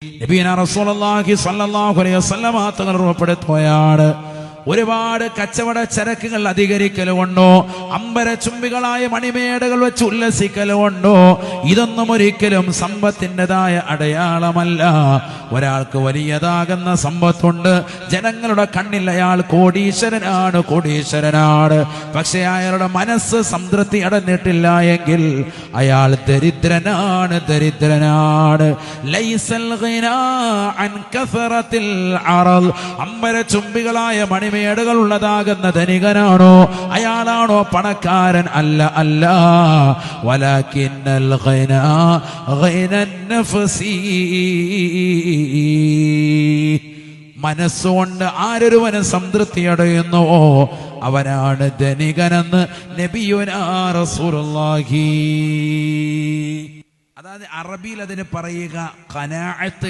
നബിയനാ റസൂലുള്ളാഹി സ്വല്ലല്ലാഹു അലൈഹി വസല്ലം തങ്ങൾ ഉറപ്പെടുത്തുകയാണ്, ഒരുപാട് കച്ചവട ചരക്കുകൾ അധികരിക്കലുകൊണ്ടോ അമ്പരചുംബികളായ മണിമേടകൾ വെച്ച് ഉല്ലസിക്കലുകൊണ്ടോ ഇതൊന്നും ഒരിക്കലും സമ്പത്തിൻ്റെതായ അടയാളമല്ല. ഒരാൾക്ക് വലിയതാകുന്ന സമ്പത്തുണ്ട്, ജനങ്ങളുടെ കണ്ണിൽ അയാൾ കോടീശ്വരനാണ്. പക്ഷെ അയാളുടെ മനസ്സ് സംതൃപ്തി അടഞ്ഞിട്ടില്ല എങ്കിൽ അയാൾ ദരിദ്രനാണ്. ലൈസൽ ഗിനാ അൻ കസറത്തിൽ അറൾ, അമ്പരചുംബികളായ മണിമേടുകൾ ഉള്ളതാകുന്ന ധനികനാണോ, അയാളാണോ പണക്കാരൻ? അല്ല. വലകിന്നൽ ഗിനാ ഗിനൻ നഫ്സി, മനസ്സുകൊണ്ട് ആരൊരുവന് സംതൃപ്തി അടയുന്നുവോ അവനാണ് ധനികനെന്ന് നബിയുനാ റസൂലുള്ളാഹി. അതായത് അറബിയിൽ അതിന് പറയുക ഖനാഅത്ത്